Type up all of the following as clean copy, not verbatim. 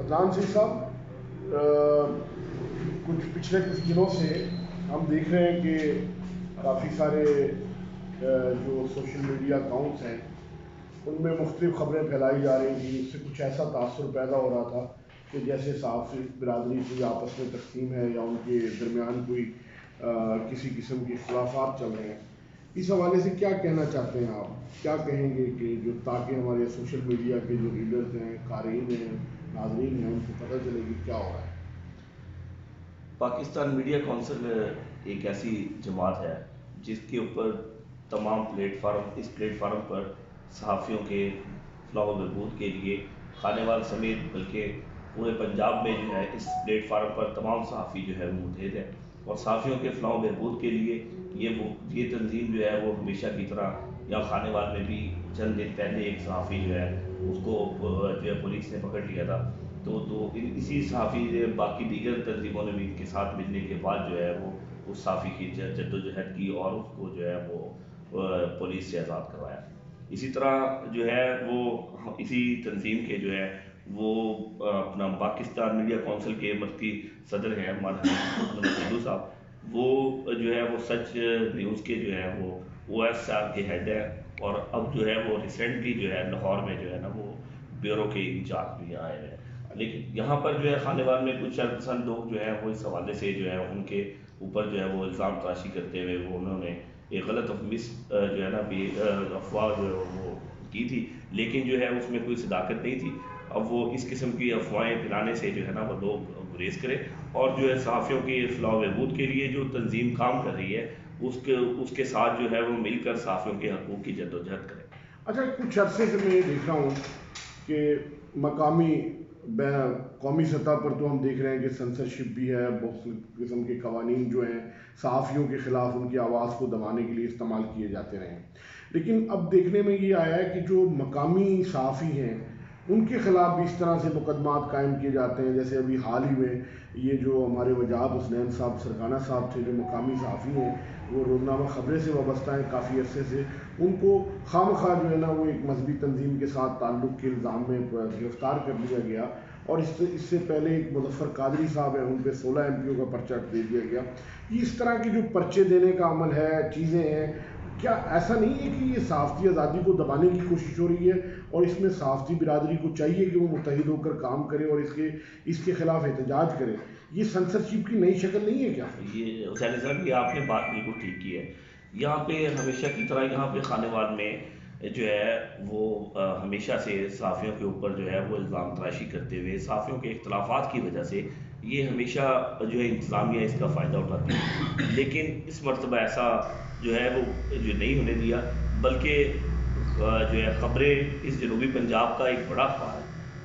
عدنان سعید صاحب، کچھ پچھلے کچھ دنوں سے ہم دیکھ رہے ہیں کہ کافی سارے جو سوشل میڈیا اکاؤنٹس ہیں ان میں مختلف خبریں پھیلائی جا رہی تھیں. اس سے کچھ ایسا تاثر پیدا ہو رہا تھا کہ جیسے صحافی برادری کوئی آپس میں تقسیم ہے یا ان کے درمیان کوئی کسی قسم کے اختلافات چل رہے ہیں. اس حوالے سے کیا کہنا چاہتے ہیں آپ؟ کیا کہیں گے کہ جو تاکہ ہمارے سوشل میڈیا کے جو ریڈرز ہیں، قارئین ہیں، ناظرین ہیں، ان کو پتہ چلے کہ کیا ہو رہا ہے؟ پاکستان میڈیا کونسل ایک ایسی جماعت ہے جس کے اوپر تمام اس پلیٹ فارم پر صحافیوں کے فلاح و بہبود کے لیے خانے وال سمیت بلکہ پورے پنجاب میں جو ہے اس پلیٹ فارم پر تمام صحافی جو ہے وہ متحد ہے، اور صحافیوں کے فلاح و بہبود کے لیے یہ تنظیم جو ہے وہ ہمیشہ کی طرح یا خانے وال میں بھی چند دن پہلے ایک صحافی جو ہے اس کو جو ہے پولیس نے پکڑ لیا تھا. تو اسی صحافی باقی دیگر تنظیموں نے بھی ان کے ساتھ ملنے کے بعد جو ہے وہ اس صحافی کی جدوجہد کی اور اس کو جو ہے وہ پولیس سے آزاد کروایا. اسی طرح جو ہے وہ اسی تنظیم کے جو ہے وہ اپنا پاکستان میڈیا کونسل کے مرکزی صدر ہیں مولانا صاحب، وہ جو ہے وہ سچ نیوز کے جو ہے وہ او ایس آر کے ہیڈ ہیں، اور اب جو ہے وہ ریسنٹلی جو ہے لاہور میں جو ہے نا وہ بیورو کے انچارج بھی آئے ہیں. لیکن یہاں پر جو ہے خانے وال میں کچھ شرپسند لوگ جو ہیں وہ اس حوالے سے جو ہے ان کے اوپر جو ہے وہ الزام تراشی کرتے ہوئے انہوں نے ایک غلط جو ہے نا افواہ جو ہے وہ کی تھی، لیکن جو ہے اس میں کوئی صداقت نہیں تھی. اب وہ اس قسم کی افواہیں پھیلانے سے جو ہے نا وہ لوگ گریز کریں اور جو ہے صحافیوں کے فلاح و بہبود کے لیے جو تنظیم کام کر رہی ہے اس کے ساتھ جو ہے وہ مل کر صحافیوں کے حقوق کی جدوجہد کریں. اچھا، کچھ عرصے سے میں دیکھ رہا ہوں کہ مقامی قومی سطح پر تو ہم دیکھ رہے ہیں کہ سنسرشپ بھی ہے، بہت قسم کے قوانین جو ہیں صحافیوں کے خلاف ان کی آواز کو دبانے کے لیے استعمال کیے جاتے رہے ہیں. لیکن اب دیکھنے میں یہ آیا ہے کہ جو مقامی صحافی ہیں ان کے خلاف بھی اس طرح سے مقدمات قائم کیے جاتے ہیں. جیسے ابھی حال ہی میں یہ جو ہمارے وجاہت حسنین صاحب سرگانہ صاحب تھے، جو مقامی صحافی ہیں، وہ روزنامہ خبریں سے وابستہ ہیں کافی عرصے سے، ان کو خواہ جو ہے نا وہ ایک مذہبی تنظیم کے ساتھ تعلق کے الزام میں گرفتار کر لیا گیا. اور اس سے پہلے ایک مظفر قادری صاحب ہیں، ان پہ 16 MP کا پرچہ دے دیا گیا. اس طرح کے جو پرچے دینے کا عمل ہے، چیزیں ہیں، کیا ایسا نہیں ہے کہ یہ صحافتی آزادی کو دبانے کی کوشش ہو رہی ہے اور اس میں صحافتی برادری کو چاہیے کہ وہ متحد ہو کر کام کرے اور اس کے خلاف احتجاج کرے؟ یہ سنسرشپ کی نئی شکل نہیں ہے کیا؟ یہ حسین صاحب یہ آپ نے بات بالکل ٹھیک کی ہے. یہاں پہ ہمیشہ کی طرح یہاں پہ خانے وال میں جو ہے وہ ہمیشہ سے صحافیوں کے اوپر جو ہے وہ الزام تراشی کرتے ہوئے صحافیوں کے اختلافات کی وجہ سے یہ ہمیشہ جو ہے انتظامیہ اس کا فائدہ اٹھاتی ہے. لیکن اس مرتبہ ایسا جو ہے وہ جو نہیں ہونے دیا، بلکہ جو ہے خبریں اس جنوبی پنجاب کا ایک بڑا اخبار ہے.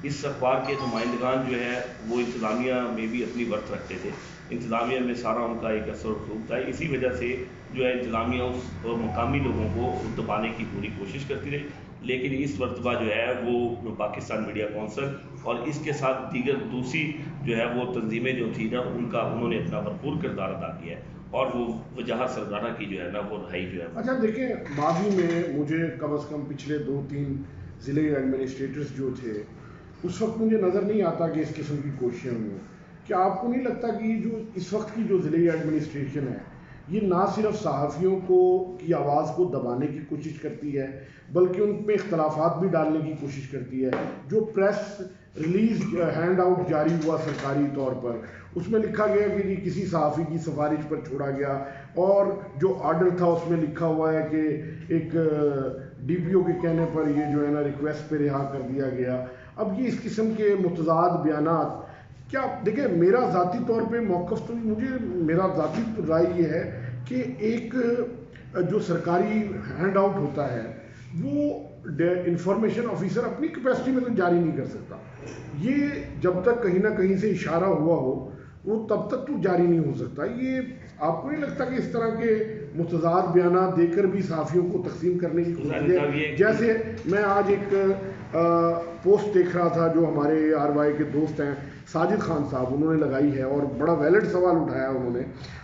اس اخبار کے نمائندگان جو ہے وہ انتظامیہ میں بھی اپنی ورت رکھتے تھے، انتظامیہ میں سارا ان کا ایک اثر و رسوخ تھا. اسی وجہ سے جو ہے انتظامیہ اس مقامی لوگوں کو دبانے کی پوری کوشش کرتی رہی. لیکن اس مرتبہ جو ہے وہ پاکستان میڈیا کونسل اور اس کے ساتھ دیگر دوسری جو ہے وہ تنظیمیں جو تھیں نا انہوں نے اپنا بھرپور کردار ادا کیا ہے، اور وہ وجاہت سرگانہ کی جو ہے نا وہ رہائی جو ہے. اچھا دیکھیں، ماضی میں مجھے کم از کم پچھلے 2-3 ضلعی ایڈمنسٹریٹرز جو تھے اس وقت مجھے نظر نہیں آتا کہ اس قسم کی کوششیں ہوئی ہیں. کیا آپ کو نہیں لگتا کہ جو اس وقت کی جو ضلعی ایڈمنسٹریشن ہے یہ نہ صرف صحافیوں کی آواز کو دبانے کی کوشش کرتی ہے بلکہ ان پہ اختلافات بھی ڈالنے کی کوشش کرتی ہے؟ جو پریس ریلیز ہینڈ آؤٹ جاری ہوا سرکاری طور پر، اس میں لکھا گیا کہ کسی صحافی کی سفارش پر چھوڑا گیا، اور جو آرڈر تھا اس میں لکھا ہوا ہے کہ ایک DPO کے کہنے پر یہ جو ہے نا ریکویسٹ پہ رہا کر دیا گیا. اب یہ اس قسم کے متضاد بیانات، کیا دیکھیں میرا ذاتی طور پہ موقف تو میرا ذاتی رائے یہ ہے کہ ایک جو سرکاری ہینڈ آؤٹ ہوتا ہے وہ انفارمیشن آفیسر اپنی کیپیسٹی میں تو جاری نہیں کر سکتا. یہ جب تک کہیں نہ کہیں سے اشارہ ہوا ہو وہ تب تک تو جاری نہیں ہو سکتا. یہ آپ کو نہیں لگتا کہ اس طرح کے متضاد بیانات دے کر بھی صحافیوں کو تقسیم کرنے کی کوشش ہے؟ جیسے میں آج ایک پوسٹ دیکھ رہا تھا جو ہمارے RY کے دوست ہیں ساجد خان صاحب، انہوں نے لگائی ہے اور بڑا ویلڈ سوال اٹھایا انہوں نے.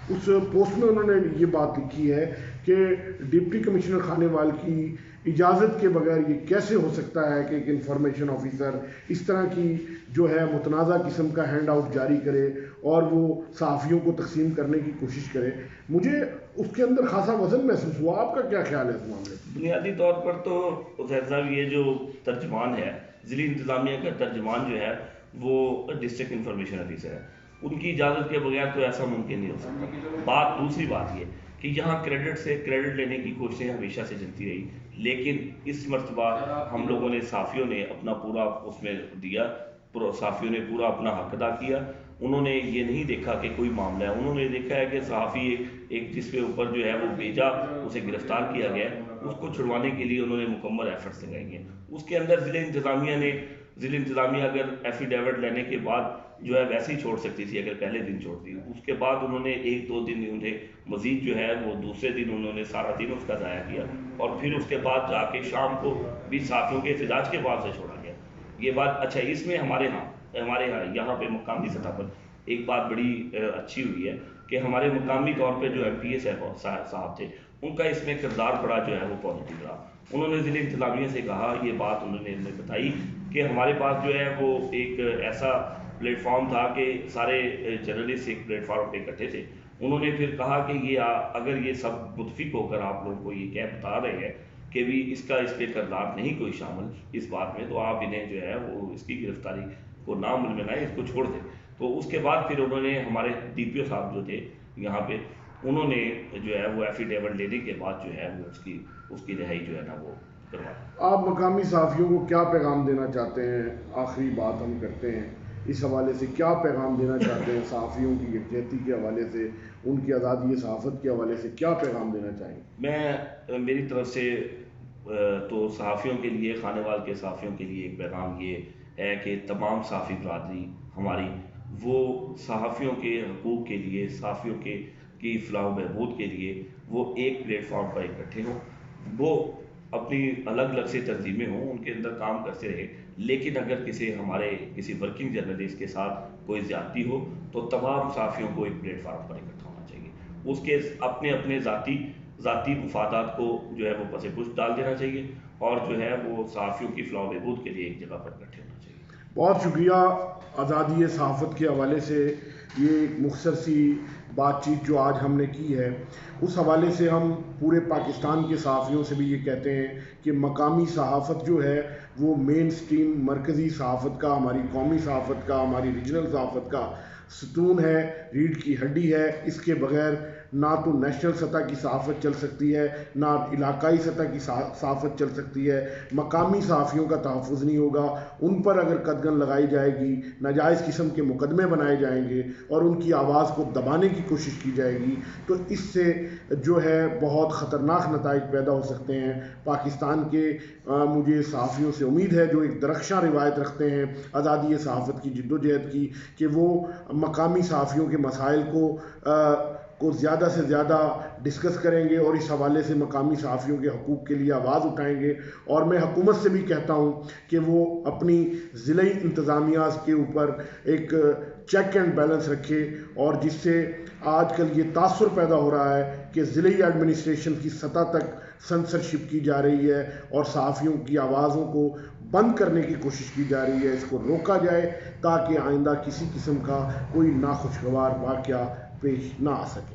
اس پوسٹ میں انہوں نے یہ بات لکھی ہے کہ ڈپٹی کمشنر خانے وال کی اجازت کے بغیر یہ کیسے ہو سکتا ہے کہ ایک انفارمیشن آفیسر اس طرح کی جو ہے متنازع قسم کا ہینڈ آؤٹ جاری کرے اور وہ صحافیوں کو تقسیم کرنے کی کوشش کرے؟ مجھے اس کے اندر خاصا وزن محسوس ہوا. آپ کا کیا خیال ہے اس معاملے میں؟ بنیادی طور پر تو عزیر صاحب یہ جو ترجمان ہے ضلعی انتظامیہ کا ترجمان جو ہے وہ ڈسٹرکٹ انفارمیشن آفیسر ہے. ان کی اجازت کے بغیر تو ایسا ممکن نہیں ہو سکتا. دوسری بات یہ کہ یہاں کریڈٹ لینے کی کوششیں ہمیشہ سے چلتی رہی، لیکن اس مرتبہ ہم لوگوں نے صحافیوں نے اپنا پورا اس میں دیا، صحافیوں نے پورا اپنا حق ادا کیا. انہوں نے یہ نہیں دیکھا کہ کوئی معاملہ ہے، انہوں نے دیکھا ہے کہ صحافی ایک جس کے اوپر جو ہے وہ بھیجا، اسے گرفتار کیا گیا ہے، اس کو چھڑوانے کے لیے انہوں نے مکمل ایفرٹس لگائے ہیں. اس کے اندر ضلع انتظامیہ اگر ایفیڈیوٹ لینے کے بعد جو ہے ویسے ہی چھوڑ سکتی تھی اگر پہلے دن چھوڑتی. اس کے بعد انہوں نے 1-2 دن انہیں مزید جو ہے وہ دوسرے دن انہوں نے سارا دن اس کا ضائع کیا، اور پھر اس کے بعد جا کے شام کو بھی صحافیوں کے احتجاج کے بعد سے چھوڑا گیا. یہ بات اچھا، اس میں ہمارے ہاں یہاں پہ مقامی سطح پر ایک بات بڑی اچھی ہوئی ہے کہ ہمارے مقامی طور پہ جو MPA صاحب تھے، ان کا اس میں کردار بڑا جو ہے وہ پازیٹیو رہا. انہوں نے ضلع انتظامیہ سے کہا، یہ بات انہوں نے ہمیں بتائی کہ ہمارے پاس جو ہے وہ ایک ایسا پلیٹ فارم تھا کہ سارے جرنلسٹ ایک پلیٹ فارم پہ اکٹھے تھے. انہوں نے پھر کہا کہ یہ اگر یہ سب متفق ہو کر آپ لوگوں کو یہ کہہ بتا رہے ہیں کہ بھی اس پہ کردار نہیں کوئی شامل اس بات میں، تو آپ انہیں جو ہے وہ اس کی گرفتاری کو نامل میں لائیں، اس کو چھوڑ دیں. تو اس کے بعد پھر انہوں نے ہمارے DPO صاحب جو تھے یہاں پہ، انہوں نے جو ہے وہ ایفیڈیوٹ لینے کے بعد جو ہے وہ اس کی رہائی جو ہے نا وہ کروا. آپ مقامی صحافیوں کو کیا پیغام دینا چاہتے ہیں؟ آخری بات ہم کرتے ہیں اس حوالے سے، کیا پیغام دینا چاہتے ہیں صحافیوں کی یکجہتی کے حوالے سے، ان کی آزادی صحافت کے حوالے سے کیا پیغام دینا چاہیں گے؟ میں میری طرف سے تو صحافیوں کے لیے، خانے وال کے صحافیوں کے لیے ایک پیغام یہ ہے کہ تمام صحافی برادری ہماری وہ صحافیوں کے حقوق کے لیے، صحافیوں کی فلاح و بہبود کے لیے وہ ایک پلیٹ فارم پر اکٹھے ہوں. وہ اپنی الگ الگ سے تنظیمیں ہوں، ان کے اندر کام کرتے رہے، لیکن اگر کسی ورکنگ جرنلسٹ کے ساتھ کوئی زیادتی ہو تو تمام صحافیوں کو ایک پلیٹ فارم پر اکٹھا ہونا چاہیے. اس کے اپنے ذاتی مفادات کو جو ہے وہ پس پشت ڈال دینا چاہیے، اور جو ہے وہ صحافیوں کی فلاح و بہبود کے لیے ایک جگہ پر اکٹھے ہونا چاہیے. بہت شکریہ. آزادی صحافت کے حوالے سے یہ ایک مختصر سی بات چیت جو آج ہم نے کی ہے، اس حوالے سے ہم پورے پاکستان کے صحافیوں سے بھی یہ کہتے ہیں کہ مقامی صحافت جو ہے وہ مین سٹریم مرکزی صحافت کا، ہماری قومی صحافت کا، ہماری ریجنل صحافت کا ستون ہے، ریڑھ کی ہڈی ہے. اس کے بغیر نہ تو نیشنل سطح کی صحافت چل سکتی ہے، نہ علاقائی سطح کی صحافت چل سکتی ہے. مقامی صحافیوں کا تحفظ نہیں ہوگا. ان پر اگر قدغن لگائی جائے گی، ناجائز قسم کے مقدمے بنائے جائیں گے اور ان کی آواز کو دبانے کی کوشش کی جائے گی، تو اس سے جو ہے بہت خطرناک نتائج پیدا ہو سکتے ہیں. پاکستان کے مجھے صحافیوں سے امید ہے جو ایک درخشاں روایت رکھتے ہیں آزادی صحافت کی جدوجہد کی، کہ وہ مقامی صحافیوں کے مسائل کو زیادہ سے زیادہ ڈسکس کریں گے اور اس حوالے سے مقامی صحافیوں کے حقوق کے لیے آواز اٹھائیں گے. اور میں حکومت سے بھی کہتا ہوں کہ وہ اپنی ضلعی انتظامیہ کے اوپر ایک چیک اینڈ بیلنس رکھے، اور جس سے آج کل یہ تاثر پیدا ہو رہا ہے کہ ضلعی ایڈمنسٹریشن کی سطح تک سنسرشپ کی جا رہی ہے اور صحافیوں کی آوازوں کو بند کرنے کی کوشش کی جا رہی ہے. اس کو روکا جائے تاکہ آئندہ کسی قسم کا کوئی ناخوشگوار واقعہ پیش نہ آ سکے.